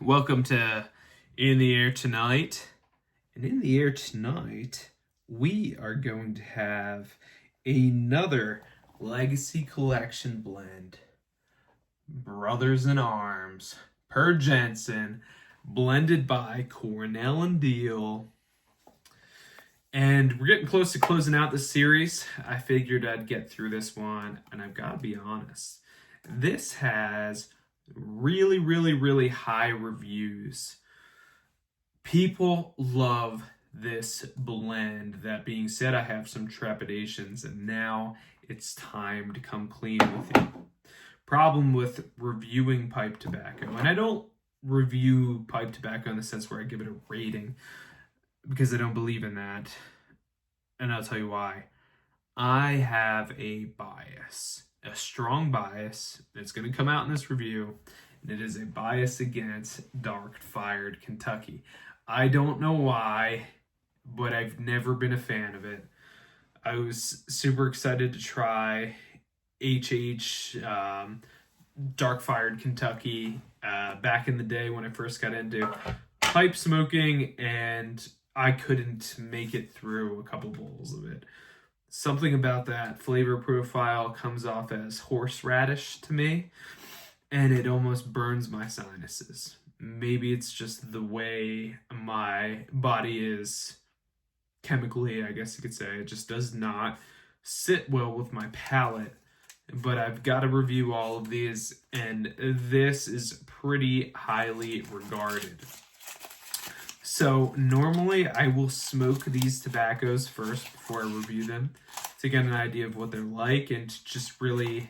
Welcome to In the Air Tonight. And in the air tonight, we are going to have another Legacy Collection blend. Brothers in Arms, per Jensen, blended by Cornell and Deal. And we're getting close to closing out the series. I figured I'd get through this one, and I've got to be honest. This has really high reviews. People love this blend. That being said, I have some trepidations, and now it's time to come clean with you. Problem with reviewing pipe tobacco, and I don't review pipe tobacco in the sense where I give it a rating, because I don't believe in that, and I'll tell you why. I have a bias, a strong bias that's going to come out in this review, and it is a bias against dark-fired Kentucky. I don't know why, but I've never been a fan of it. I was super excited to try HH dark-fired Kentucky back in the day when I first got into pipe smoking, and I couldn't make it through a couple bowls of it. Something about that flavor profile comes off as horseradish to me, and it almost burns my sinuses. Maybe it's just the way my body is chemically, I guess you could say. It just does not sit well with my palate. But I've got to review all of these, and this is pretty highly regarded. So normally I will smoke these tobaccos first before I review them to get an idea of what they're like and to just really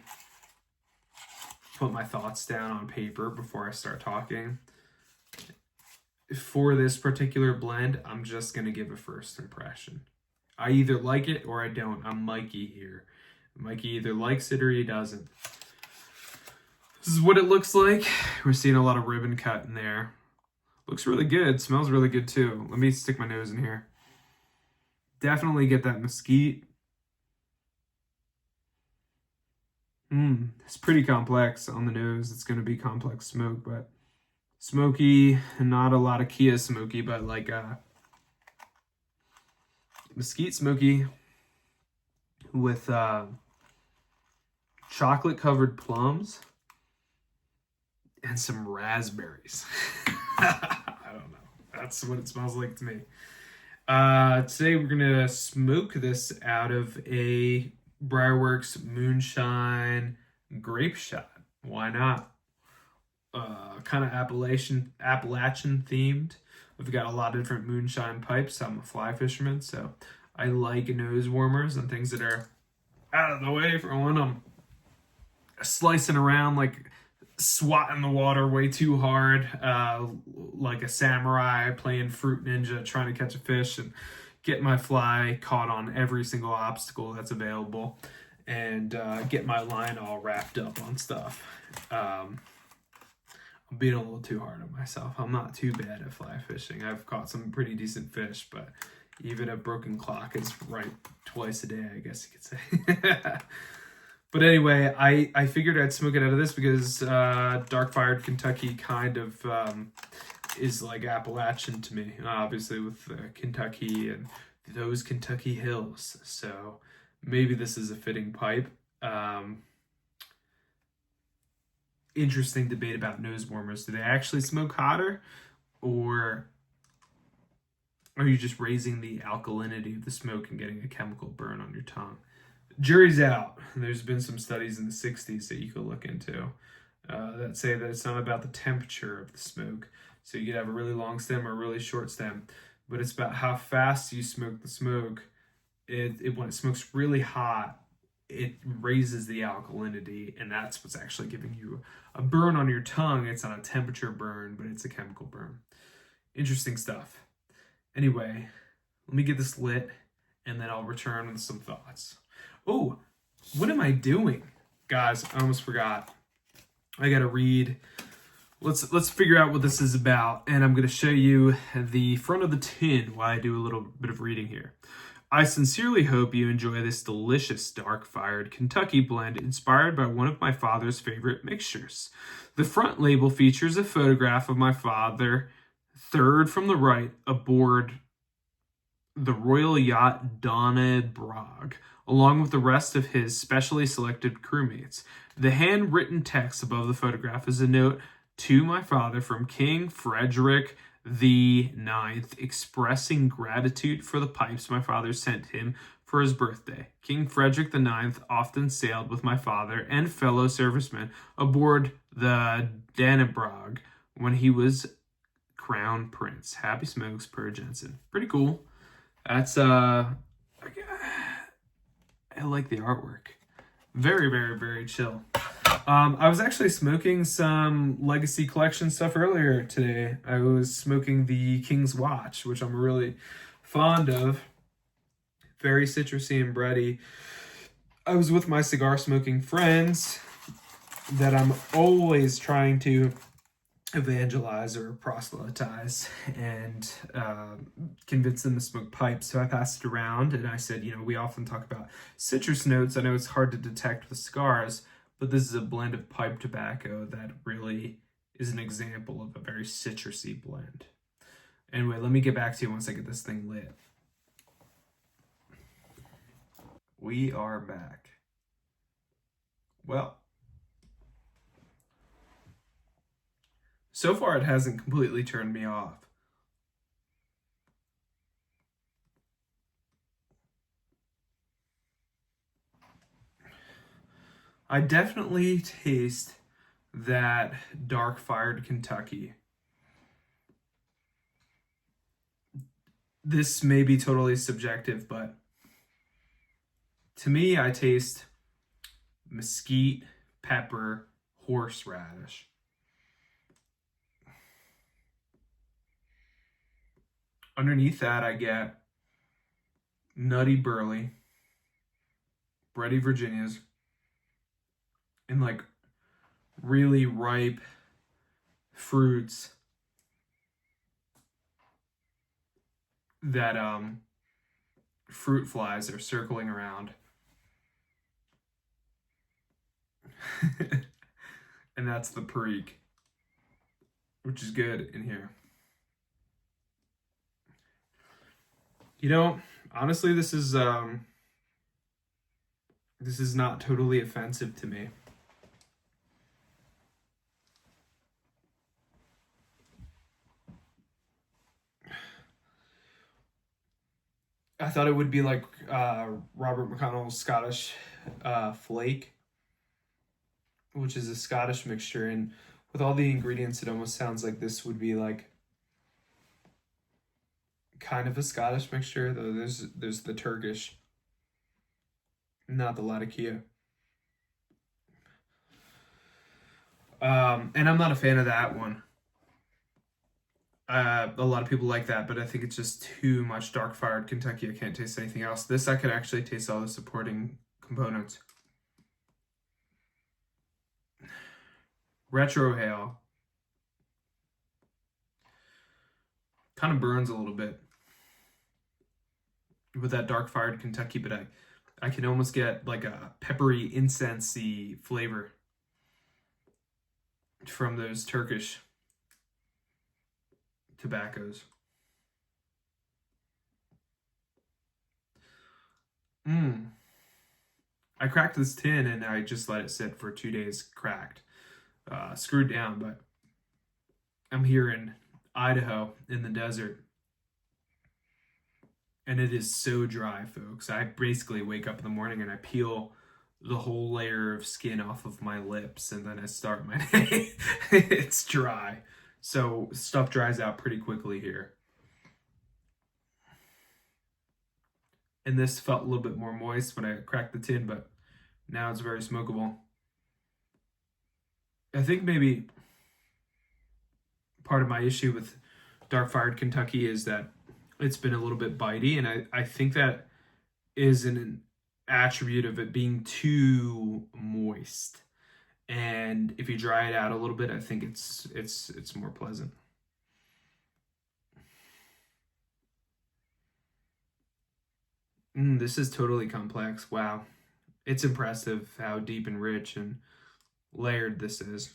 put my thoughts down on paper before I start talking. For this particular blend, I'm just going to give a first impression. I either like it or I don't. I'm Mikey here. Mikey either likes it or he doesn't. This is what it looks like. We're seeing a lot of ribbon cut in there. Looks really good. Smells really good too. Let me stick my nose in here. Definitely get that mesquite. It's pretty complex on the nose. It's going to be complex smoke, but smoky, not a lot of Kia smoky, but like mesquite smoky with chocolate covered plums and some raspberries. I don't know. That's what it smells like to me. Today we're gonna smoke this out of a Briarworks Moonshine Grape Shot. Why not? Kind of Appalachian themed. We've got a lot of different moonshine pipes. I'm a fly fisherman, so I like nose warmers and things that are out of the way for when I'm slicing around, like swatting the water way too hard, like a samurai playing Fruit Ninja trying to catch a fish and get my fly caught on every single obstacle that's available, and get my line all wrapped up on stuff. I'm being a little too hard on myself. I'm not too bad at fly fishing. I've caught some pretty decent fish, but even a broken clock is right twice a day, I guess you could say. But anyway, I figured I'd smoke it out of this because dark-fired Kentucky kind of is like Appalachian to me, obviously with Kentucky and those Kentucky hills. So maybe this is a fitting pipe. Interesting debate about nose warmers. Do they actually smoke hotter, or are you just raising the alkalinity of the smoke and getting a chemical burn on your tongue? Jury's out. There's been some studies in the 60s that you could look into that say that it's not about the temperature of the smoke. So you could have a really long stem or a really short stem, but it's about how fast you smoke the smoke. When it smokes really hot, it raises the alkalinity, and that's what's actually giving you a burn on your tongue. It's not a temperature burn, but it's a chemical burn. Interesting stuff. Anyway, let me get this lit, and then I'll return with some thoughts. Oh, what am I doing? Guys, I almost forgot. I gotta read. Let's figure out what this is about, and I'm gonna show you the front of the tin while I do a little bit of reading here. I sincerely hope you enjoy this delicious dark-fired Kentucky blend inspired by one of my father's favorite mixtures. The front label features a photograph of my father, third from the right, aboard the royal yacht Donna Bragg, along with the rest of his specially selected crewmates. The handwritten text above the photograph is a note to my father from King Frederick the Ninth, expressing gratitude for the pipes my father sent him for his birthday. King Frederick the Ninth often sailed with my father and fellow servicemen aboard the Dannebrog when he was crown prince. Happy smokes, per Jensen. Pretty cool. That's I like the artwork. Very, very, very chill. I was actually smoking some Legacy Collection stuff earlier today. I was smoking the King's Watch, which I'm really fond of. Very citrusy and bready. I was with my cigar smoking friends that I'm always trying to evangelize or proselytize and convince them to smoke pipes. So I passed it around and I said, we often talk about citrus notes. I know it's hard to detect with cigars, but this is a blend of pipe tobacco that really is an example of a very citrusy blend. Anyway, let me get back to you once I get this thing lit. We are back. Well, so far it hasn't completely turned me off. I definitely taste that dark-fired Kentucky. This may be totally subjective, but to me, I taste mesquite, pepper, horseradish. Underneath that, I get nutty burley, bready Virginias, and like really ripe fruits that fruit flies are circling around. And that's the Perique, which is good in here. Honestly, this is not totally offensive to me. I thought it would be like Robert McConnell's Scottish Flake, which is a Scottish mixture, and with all the ingredients, it almost sounds like this would be like kind of a Scottish mixture, though there's the Turkish, not the Latakia. And I'm not a fan of that one. A lot of people like that, but I think it's just too much dark-fired Kentucky. I can't taste anything else. This, I could actually taste all the supporting components. Retrohale. Kind of burns a little bit with that dark-fired Kentucky, but I can almost get like a peppery, incensey flavor from those Turkish tobaccos. I cracked this tin and I just let it sit for 2 days cracked. Screwed down, but I'm here in Idaho in the desert. And it is so dry, folks. I basically wake up in the morning and I peel the whole layer of skin off of my lips and then I start my day. It's dry. So stuff dries out pretty quickly here. And this felt a little bit more moist when I cracked the tin, but now it's very smokable. I think maybe part of my issue with dark-fired Kentucky is that it's been a little bit bitey, and I think that is an attribute of it being too moist. And if you dry it out a little bit, I think it's more pleasant. This is totally complex. Wow. It's impressive how deep and rich and layered this is.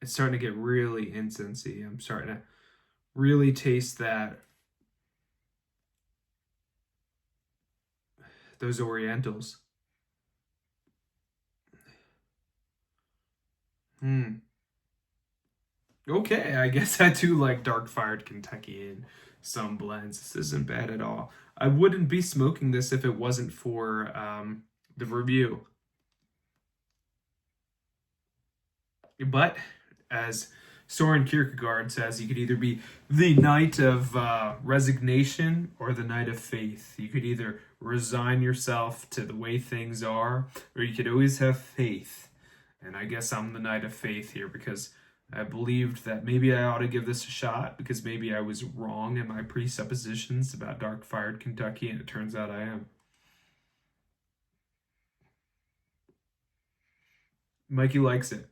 It's starting to get really incensey. I'm starting to really taste those Orientals. Hmm. Okay, I guess I do like dark fired Kentucky in some blends. This isn't bad at all. I wouldn't be smoking this if it wasn't for the review. But as Soren Kierkegaard says, you could either be the knight of resignation or the knight of faith. You could either resign yourself to the way things are, or you could always have faith. And I guess I'm the knight of faith here because I believed that maybe I ought to give this a shot because maybe I was wrong in my presuppositions about dark fired Kentucky, and it turns out I am. Mikey likes it.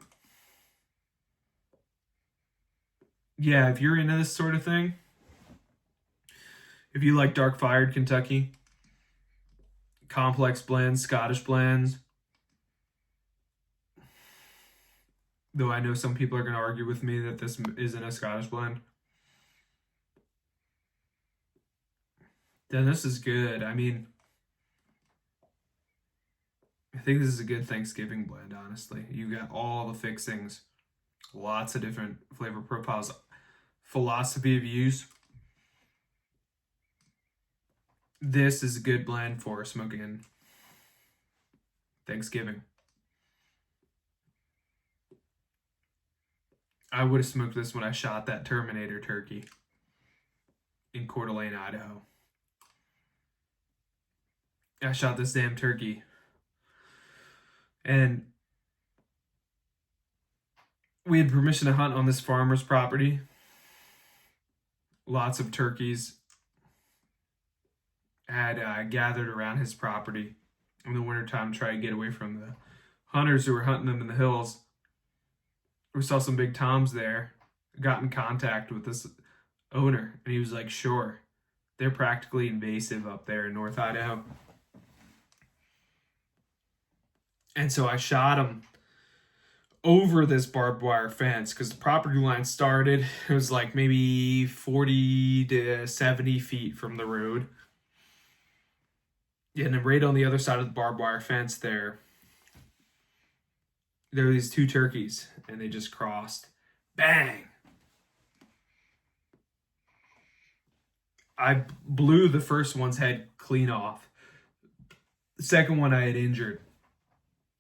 Yeah, if you're into this sort of thing, if you like dark fired Kentucky, complex blends, Scottish blends, though I know some people are going to argue with me that this isn't a Scottish blend, then this is good. I mean, I think this is a good Thanksgiving blend, honestly. You got all the fixings, lots of different flavor profiles, philosophy of use. This is a good blend for smoking Thanksgiving. I would have smoked this when I shot that Terminator turkey in Coeur d'Alene, Idaho. I shot this damn turkey. And we had permission to hunt on this farmer's property. Lots of turkeys had gathered around his property in the wintertime to try to get away from the hunters who were hunting them in the hills. We saw some big toms there, got in contact with this owner, and he was like, sure, they're practically invasive up there in North Idaho. And so I shot him over this barbed wire fence because the property line started, it was like maybe 40 to 70 feet from the road. And then right on the other side of the barbed wire fence there were these two turkeys, and they just crossed. Bang! I blew the first one's head clean off. The second one I had injured.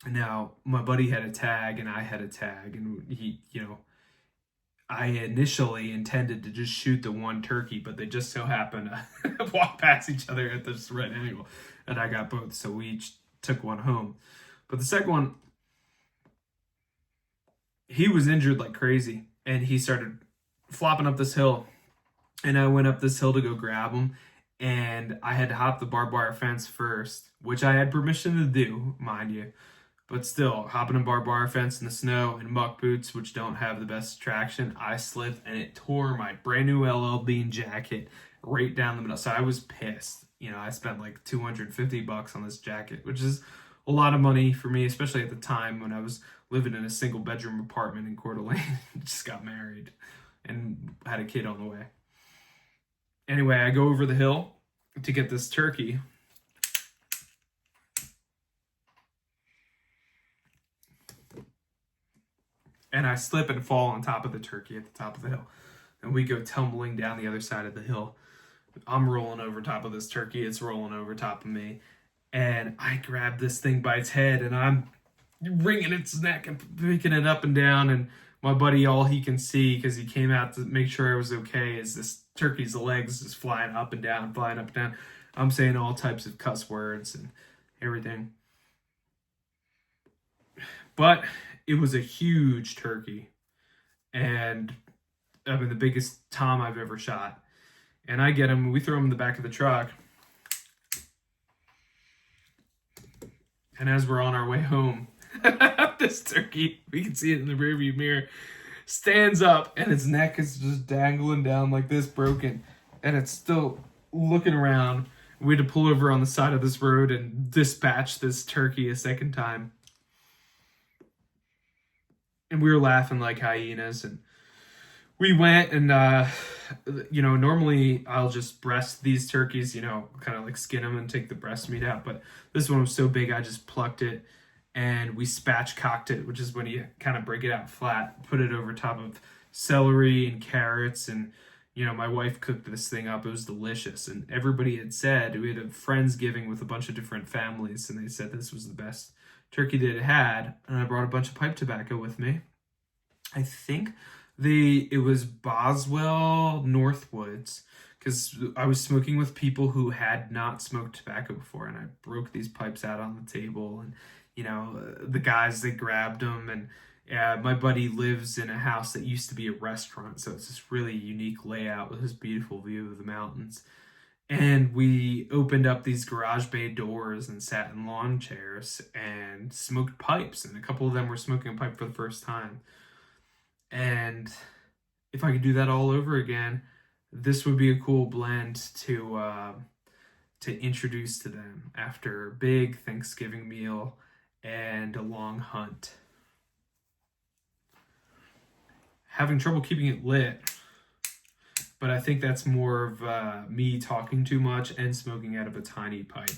Now, my buddy had a tag, and I had a tag, and I initially intended to just shoot the one turkey, but they just so happened to walk past each other at this right angle, and I got both, so we each took one home. But the second one, he was injured like crazy, and he started flopping up this hill, and I went up this hill to go grab him, and I had to hop the barbed wire fence first, which I had permission to do, mind you. But still, hopping a barbed wire fence in the snow and muck boots, which don't have the best traction, I slipped and it tore my brand new LL Bean jacket right down the middle. So I was pissed. I spent like $250 on this jacket, which is a lot of money for me, especially at the time when I was living in a single bedroom apartment in Coeur d'Alene. Just got married and had a kid on the way. Anyway, I go over the hill to get this turkey. And I slip and fall on top of the turkey at the top of the hill. And we go tumbling down the other side of the hill. I'm rolling over top of this turkey. It's rolling over top of me. And I grab this thing by its head, and I'm wringing its neck and picking it up and down. And my buddy, all he can see, because he came out to make sure I was okay, is this turkey's legs just flying up and down, flying up and down. I'm saying all types of cuss words and everything. But it was a huge turkey, and I mean the biggest tom I've ever shot. And I get him, we throw him in the back of the truck, and as we're on our way home, this turkey, we can see it in the rearview mirror, stands up and its neck is just dangling down like this, broken, and it's still looking around. We had to pull over on the side of this road and dispatch this turkey a second time. And we were laughing like hyenas. And we went and, normally I'll just breast these turkeys, kind of like skin them and take the breast meat out. But this one was so big, I just plucked it and we spatchcocked it, which is when you kind of break it out flat, put it over top of celery and carrots. And, my wife cooked this thing up. It was delicious. And everybody had said, we had a Friendsgiving with a bunch of different families, and they said this was the best turkey they'd had. And I brought a bunch of pipe tobacco with me. I think it was Boswell Northwoods, because I was smoking with people who had not smoked tobacco before, and I broke these pipes out on the table, and the guys, they grabbed them. And my buddy lives in a house that used to be a restaurant, so it's this really unique layout with this beautiful view of the mountains. And we opened up these garage bay doors and sat in lawn chairs and smoked pipes, and a couple of them were smoking a pipe for the first time. And if I could do that all over again, this would be a cool blend to introduce to them after a big Thanksgiving meal and a long hunt. Having trouble keeping it lit, but I think that's more of me talking too much and smoking out of a tiny pipe.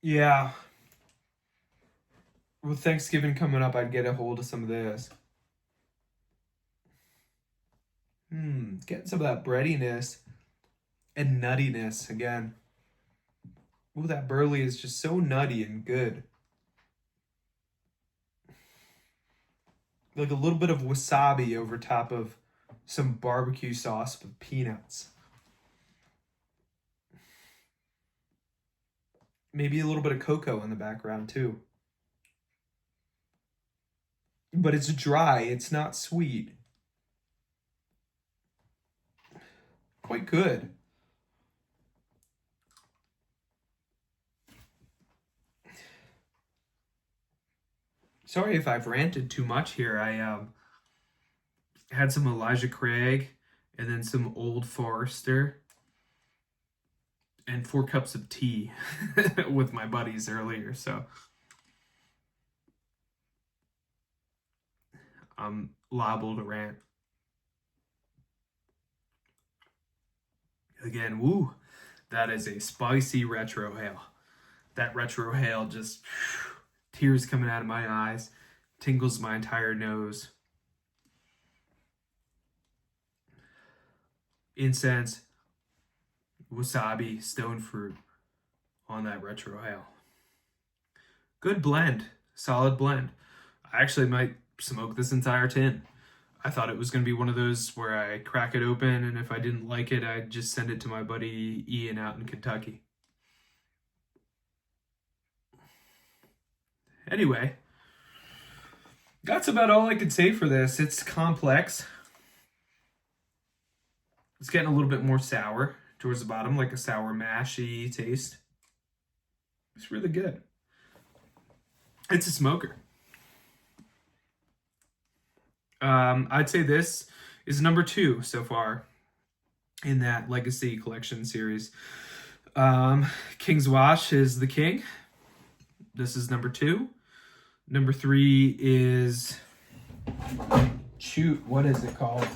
Yeah. With Thanksgiving coming up, I'd get a hold of some of this. Getting some of that breadiness and nuttiness again. Ooh, that burley is just so nutty and good. Like a little bit of wasabi over top of some barbecue sauce with peanuts. Maybe a little bit of cocoa in the background too. But it's dry, it's not sweet. Quite good. Sorry if I've ranted too much here. I had some Elijah Craig and then some Old Forester and 4 cups of tea with my buddies earlier, so I'm liable to rant. Again, woo, that is a spicy retrohale. That retrohale just, tears coming out of my eyes, tingles my entire nose. Incense, wasabi, stone fruit on that retrohale. Good blend, solid blend. I actually might smoke this entire tin. I thought it was going to be one of those where I crack it open, and if I didn't like it, I'd just send it to my buddy Ian out in Kentucky. Anyway, that's about all I could say for this. It's complex. It's getting a little bit more sour towards the bottom, like a sour mashy taste. It's really good. It's a smoker. I'd say this is number 2 so far in that Legacy Collection series. King's Wash is the king. This is number 2. Number 3 is what is it called?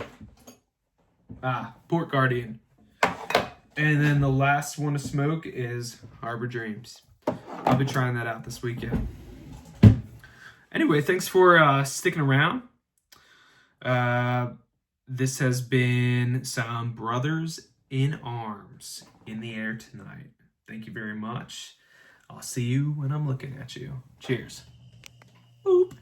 Port Guardian. And then the last one to smoke is Harbor Dreams. I'll be trying that out this weekend. Anyway, thanks for sticking around. This has been some Brothers in Arms in the air tonight. Thank you very much. I'll see you when I'm looking at you. Cheers. Boop.